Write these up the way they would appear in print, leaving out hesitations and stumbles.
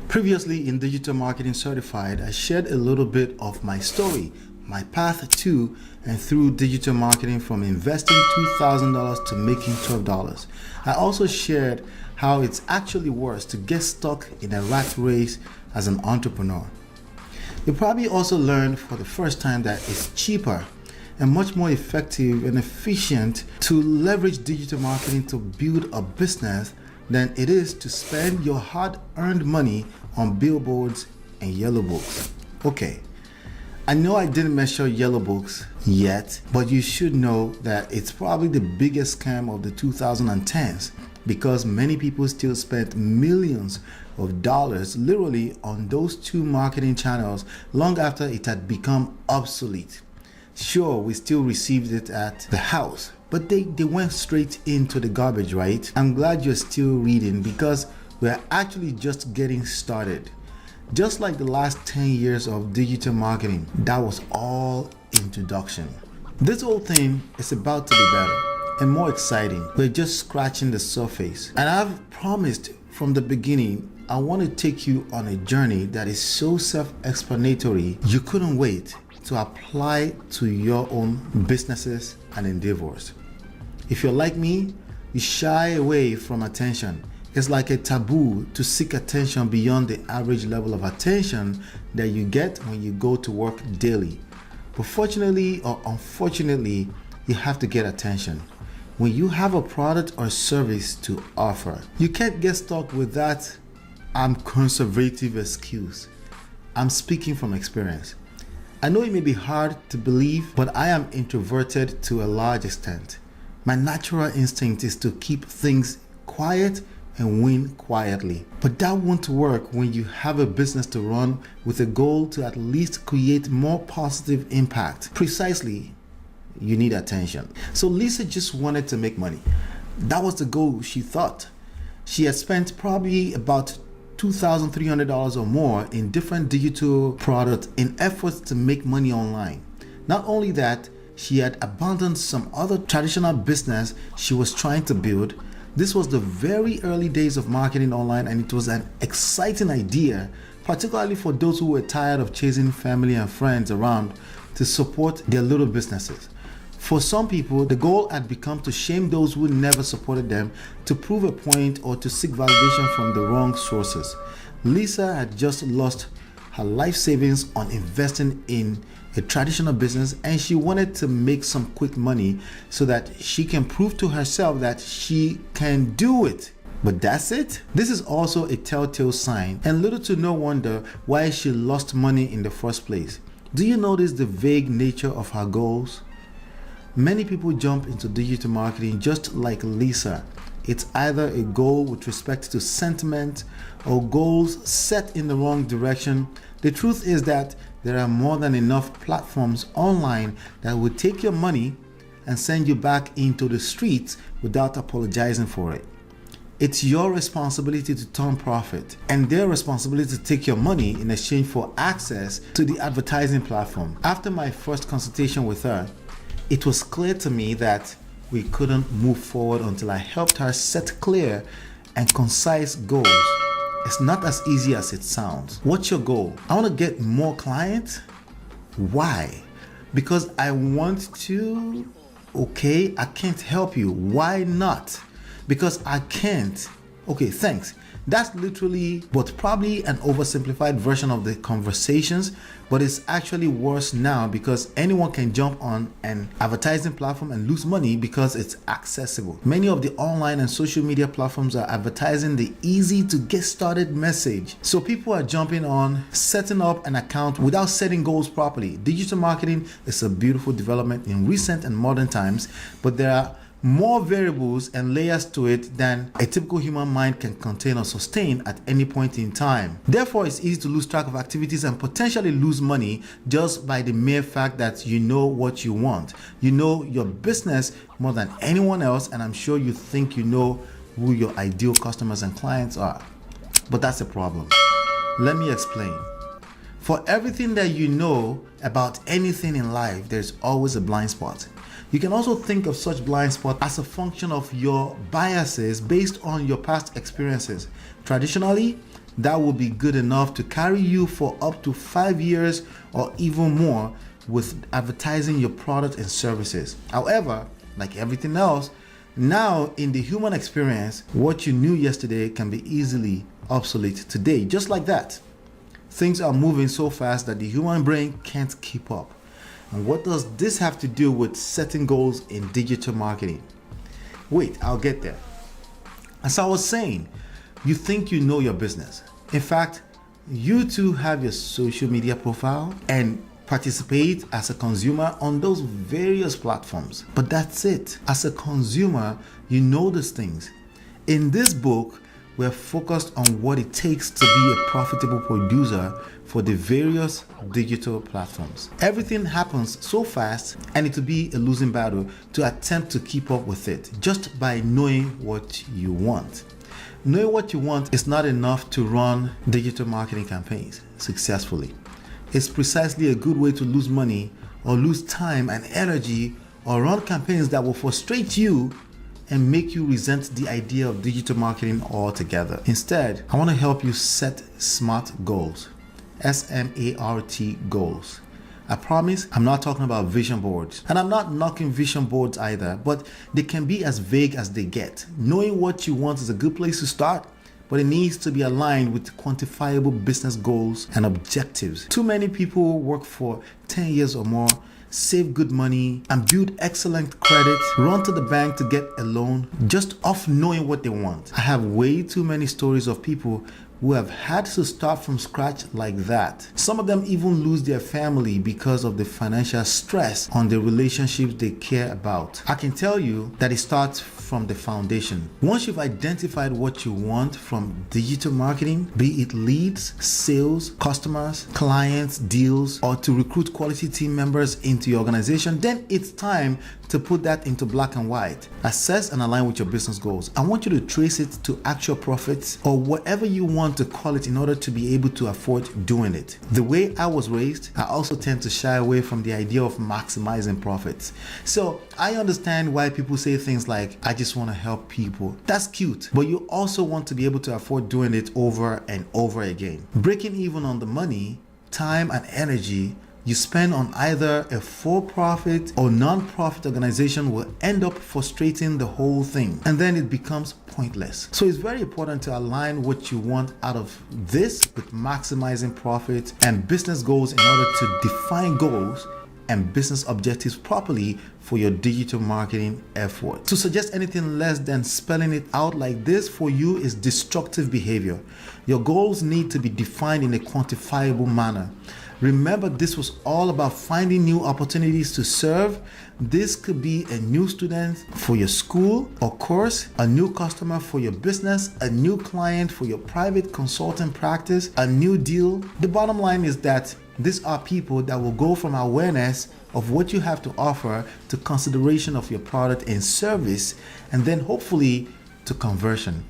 Previously in Digital Marketing Certified, I shared a little bit of my story, my path to and through digital marketing from investing $2,000 to making $12. I also shared how it's actually worse to get stuck in a rat race as an entrepreneur. You probably also learned for the first time that it's cheaper and much more effective and efficient to leverage digital marketing to build a business than it is to spend your hard-earned money on billboards and yellow books. Okay, I know I didn't mention yellow books yet, but you should know that it's probably the biggest scam of the 2010s because many people still spent millions of dollars literally on those two marketing channels long after it had become obsolete. Sure, we still received it at the house, but they went straight into the garbage, right? I'm glad you're still reading because we're actually just getting started. Just like the last 10 years of digital marketing, that was all introduction. This whole thing is about to be better and more exciting. We're just scratching the surface. And I've promised from the beginning, I want to take you on a journey that is so self-explanatory, you couldn't wait to apply to your own businesses and endeavors. If you're like me, you shy away from attention. It's like a taboo to seek attention beyond the average level of attention that you get when you go to work daily. But fortunately or unfortunately, you have to get attention. When you have a product or service to offer, you can't get stuck with that "I'm conservative" excuse. I'm speaking from experience. I know it may be hard to believe, but I am introverted to a large extent. My natural instinct is to keep things quiet and win quietly. But that won't work when you have a business to run with a goal to at least create more positive impact. Precisely, you need attention. So Lisa just wanted to make money. That was the goal, she thought. She had spent probably about $2,300 or more in different digital products in efforts to make money online. Not only that, she had abandoned some other traditional business she was trying to build. This was the very early days of marketing online, and it was an exciting idea, particularly for those who were tired of chasing family and friends around to support their little businesses. For some people, the goal had become to shame those who never supported them, to prove a point, or to seek validation from the wrong sources. Lisa had just lost her life savings on investing in a traditional business, and she wanted to make some quick money so that she can prove to herself that she can do it. But that's it? This is also a telltale sign, and little to no wonder why she lost money in the first place. Do you notice the vague nature of her goals? Many people jump into digital marketing just like Lisa. It's either a goal with respect to sentiment or goals set in the wrong direction. The truth is that there are more than enough platforms online that will take your money and send you back into the streets without apologizing for it. It's your responsibility to turn profit and their responsibility to take your money in exchange for access to the advertising platform. After my first consultation with her, it was clear to me that we couldn't move forward until I helped her set clear and concise goals. It's not as easy as it sounds. What's your goal? I want to get more clients. Why? Because I want to. Okay, I can't help you. Why not? Because I can't. Okay, thanks. That's literally, but probably an oversimplified version of the conversations, but it's actually worse now because anyone can jump on an advertising platform and lose money because it's accessible. Many of the online and social media platforms are advertising the easy to get started message. So people are jumping on, setting up an account without setting goals properly. Digital marketing is a beautiful development in recent and modern times, but there are more variables and layers to it than a typical human mind can contain or sustain at any point in time. Therefore, it's easy to lose track of activities and potentially lose money just by the mere fact that you know what you want. You know your business more than anyone else, and I'm sure you think you know who your ideal customers and clients are. But that's a problem. Let me explain. For everything that you know about anything in life, there's always a blind spot. You can also think of such blind spot as a function of your biases based on your past experiences. Traditionally, that will be good enough to carry you for up to 5 years or even more with advertising your product and services. However, like everything else, now in the human experience, what you knew yesterday can be easily obsolete today, just like that. Things are moving so fast that the human brain can't keep up. And what does this have to do with setting goals in digital marketing? Wait, I'll get there. As I was saying, you think you know your business. In fact, you too have your social media profile and participate as a consumer on those various platforms. But that's it. As a consumer, you know these things. In this book, we're focused on what it takes to be a profitable producer for the various digital platforms. Everything happens so fast, and it will be a losing battle to attempt to keep up with it just by knowing what you want. Knowing what you want is not enough to run digital marketing campaigns successfully. It's precisely a good way to lose money or lose time and energy or run campaigns that will frustrate you and make you resent the idea of digital marketing altogether. Instead, I want to help you set SMART goals. SMART goals. I promise I'm not talking about vision boards, and I'm not knocking vision boards either, but they can be as vague as they get. Knowing what you want is a good place to start, but it needs to be aligned with quantifiable business goals and objectives. Too many people work for 10 years or more, save good money, and build excellent credit, run to the bank to get a loan just off knowing what they want. I have way too many stories of people who have had to start from scratch like that. Some of them even lose their family because of the financial stress on the relationships they care about. I can tell you that it starts from the foundation. Once you've identified what you want from digital marketing, be it leads, sales, customers, clients, deals, or to recruit quality team members into your organization, then it's time to put that into black and white. Assess and align with your business goals. I want you to trace it to actual profits or whatever you want to call it in order to be able to afford doing it. The way I was raised, I also tend to shy away from the idea of maximizing profits. So I understand why people say things like, I just want to help people. That's cute, but you also want to be able to afford doing it over and over again. Breaking even on the money, time, and energy you spend on either a for-profit or non-profit organization will end up frustrating the whole thing, and then it becomes pointless. So it's very important to align what you want out of this with maximizing profit and business goals in order to define goals and business objectives properly for your digital marketing effort. To suggest anything less than spelling it out like this for you is destructive behavior. Your goals need to be defined in a quantifiable manner. Remember, this was all about finding new opportunities to serve. This could be a new student for your school or course, a new customer for your business, a new client for your private consulting practice, a new deal. The bottom line is that these are people that will go from awareness of what you have to offer to consideration of your product and service, and then hopefully to conversion.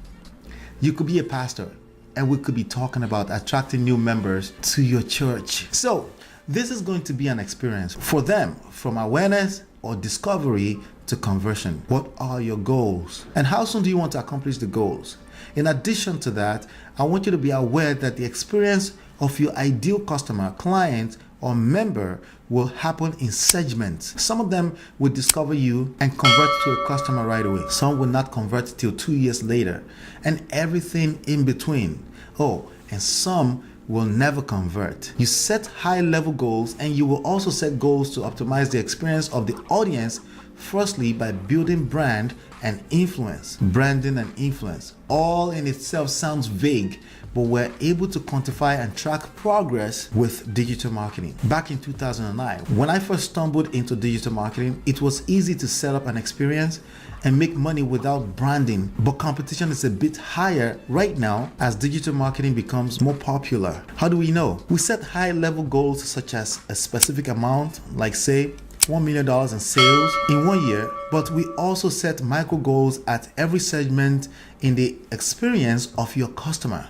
You could be a pastor, and we could be talking about attracting new members to your church. So this is going to be an experience for them, from awareness or discovery to conversion. What are your goals? And how soon do you want to accomplish the goals? In addition to that, I want you to be aware that the experience of your ideal customer, client, or member will happen in segments. Some of them will discover you and convert to a customer right away. Some will not convert till 2 years later, and everything in between. Oh, and some will never convert. You set high-level goals, and you will also set goals to optimize the experience of the audience, firstly by building brand and influence. Branding and influence, all in itself sounds vague, but we're able to quantify and track progress with digital marketing. Back in 2009, when I first stumbled into digital marketing, it was easy to set up an experience and make money without branding, but competition is a bit higher right now as digital marketing becomes more popular. How do we know? We set high-level goals such as a specific amount, like say $1 million in sales in 1 year, but we also set micro goals at every segment in the experience of your customer.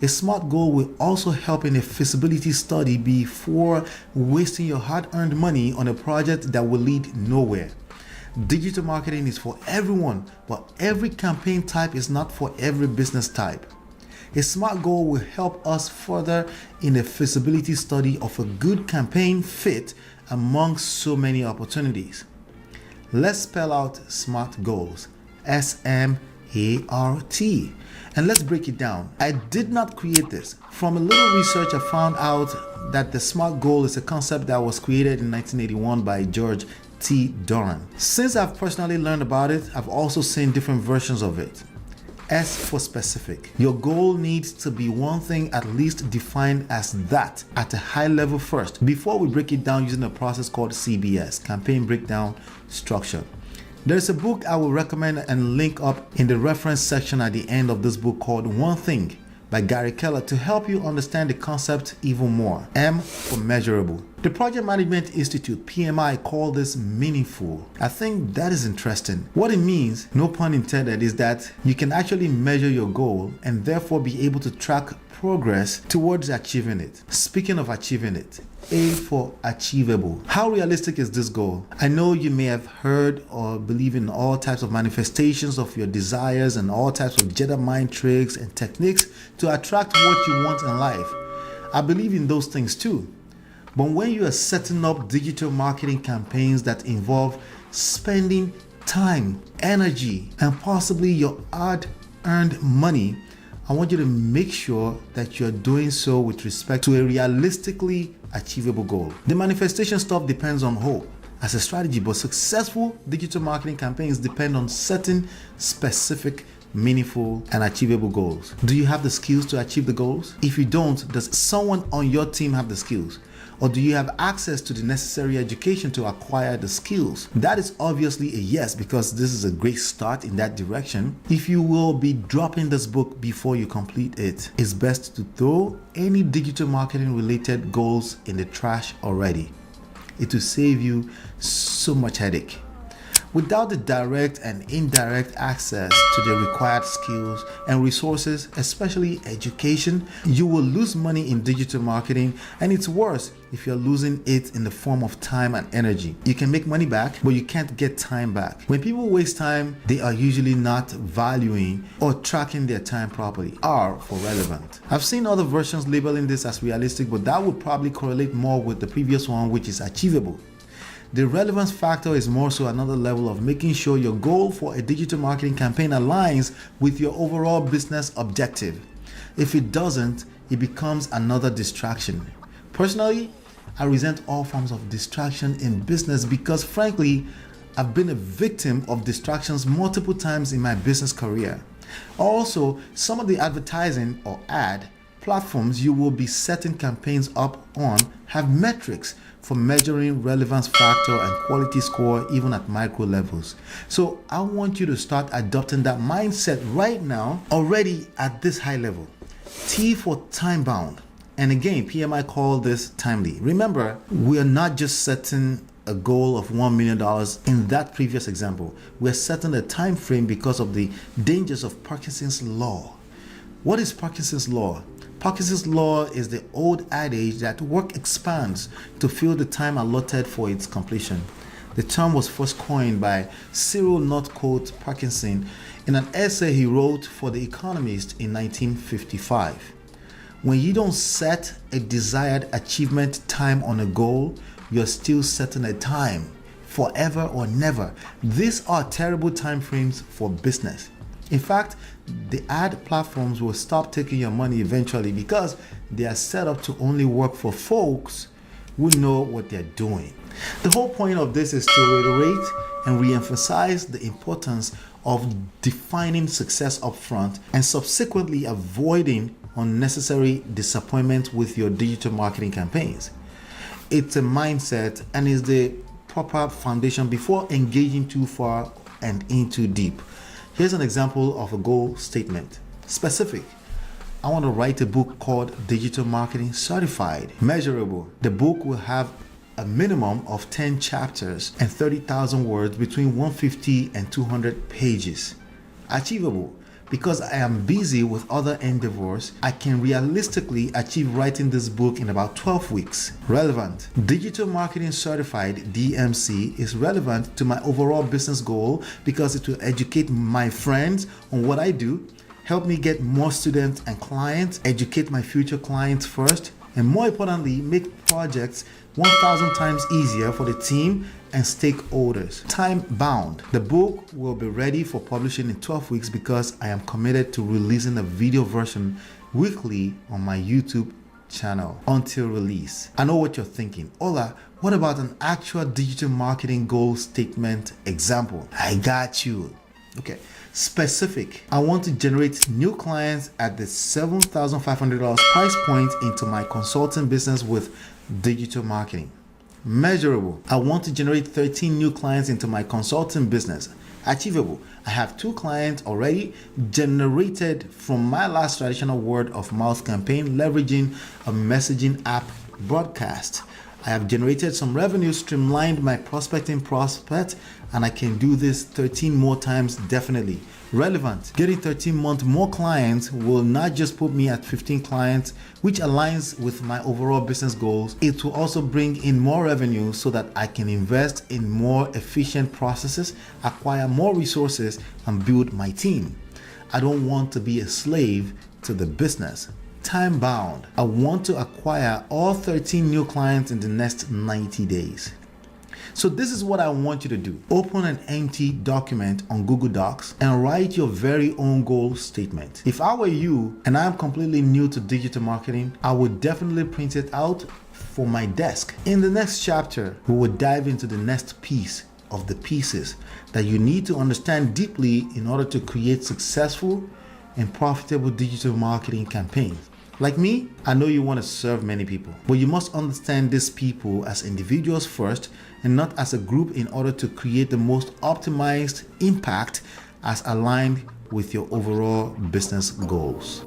A SMART goal will also help in a feasibility study before wasting your hard-earned money on a project that will lead nowhere. Digital marketing is for everyone, but every campaign type is not for every business type. A SMART goal will help us further in a feasibility study of a good campaign fit among so many opportunities. Let's spell out SMART goals. SMART. And let's break it down. I did not create this. From a little research, I found out that the SMART goal is a concept that was created in 1981 by George T. Doran. Since I've personally learned about it, I've also seen different versions of it. S for specific. Your goal needs to be one thing at least defined as that at a high level first, before we break it down using a process called CBS, Campaign Breakdown Structure. There's a book I will recommend and link up in the reference section at the end of this book called One Thing by Gary Keller to help you understand the concept even more. M for measurable. The Project Management Institute, PMI, call this meaningful. I think that is interesting. What it means, no pun intended, is that you can actually measure your goal and therefore be able to track progress towards achieving it. Speaking of achieving it, A for achievable. How realistic is this goal? I know you may have heard or believe in all types of manifestations of your desires and all types of Jedi mind tricks and techniques to attract what you want in life. I believe in those things too. But when you are setting up digital marketing campaigns that involve spending time, energy, and possibly your hard-earned money, I want you to make sure that you're doing so with respect to a realistically achievable goal. The manifestation stuff depends on hope as a strategy, but successful digital marketing campaigns depend on certain specific, meaningful, and achievable goals. Do you have the skills to achieve the goals? If you don't, does someone on your team have the skills? Or do you have access to the necessary education to acquire the skills? That is obviously a yes, because this is a great start in that direction. If you will be dropping this book before you complete it, it's best to throw any digital marketing related goals in the trash already. It will save you so much headache. Without the direct and indirect access to the required skills and resources, especially education, you will lose money in digital marketing, and it's worse if you're losing it in the form of time and energy. You can make money back, but you can't get time back. When people waste time, they are usually not valuing or tracking their time properly. R for relevant. I've seen other versions labeling this as realistic, but that would probably correlate more with the previous one, which is achievable. The relevance factor is more so another level of making sure your goal for a digital marketing campaign aligns with your overall business objective. If it doesn't, it becomes another distraction. Personally, I resent all forms of distraction in business because, frankly, I've been a victim of distractions multiple times in my business career. Also, some of the advertising or ad platforms you will be setting campaigns up on have metrics for measuring relevance factor and quality score even at micro levels. So I want you to start adopting that mindset right now, already at this high level. T for time bound. And again, PMI call this timely. Remember, we are not just setting a goal of $1 million in that previous example. We're setting a time frame because of the dangers of Parkinson's law. What is Parkinson's law? Parkinson's law is the old adage that work expands to fill the time allotted for its completion. The term was first coined by Cyril Northcote Parkinson in an essay he wrote for The Economist in 1955. When you don't set a desired achievement time on a goal, you're still setting a time, forever or never. These are terrible time frames for business. In fact, the ad platforms will stop taking your money eventually because they are set up to only work for folks who know what they're doing. The whole point of this is to reiterate and re-emphasize the importance of defining success up front and subsequently avoiding unnecessary disappointment with your digital marketing campaigns. It's a mindset and is the proper foundation before engaging too far and in too deep. Here's an example of a goal statement. Specific. I want to write a book called Digital Marketing Certified. Measurable. The book will have a minimum of 10 chapters and 30,000 words between 150 and 200 pages. Achievable. Because I am busy with other endeavors, I can realistically achieve writing this book in about 12 weeks. Relevant. Digital Marketing Certified, DMC, is relevant to my overall business goal because it will educate my friends on what I do, help me get more students and clients, educate my future clients first, and more importantly, make projects 1,000 times easier for the team and stakeholders. Time bound. The book will be ready for publishing in 12 weeks because I am committed to releasing a video version weekly on my YouTube channel until release. I know what you're thinking. Ola, what about an actual digital marketing goal statement example? I got you. Okay. Specific. I want to generate new clients at the $7,500 price point into my consulting business with digital marketing. Measurable. I want to generate 13 new clients into my consulting business. Achievable. I have 2 clients already generated from my last traditional word of mouth campaign leveraging a messaging app broadcast. I have generated some revenue, streamlined my prospecting process, and I can do this 13 more times definitely. Relevant. Getting 13 more clients will not just put me at 15 clients, which aligns with my overall business goals. It will also bring in more revenue so that I can invest in more efficient processes, acquire more resources, and build my team. I don't want to be a slave to the business. Time bound. I want to acquire all 13 new clients in the next 90 days. So this is what I want you to do. Open an empty document on Google Docs and write your very own goal statement. If I were you and I'm completely new to digital marketing, I would definitely print it out for my desk. In the next chapter, we will dive into the next piece of the pieces that you need to understand deeply in order to create successful and profitable digital marketing campaigns. Like me, I know you want to serve many people, but you must understand these people as individuals first and not as a group in order to create the most optimized impact as aligned with your overall business goals.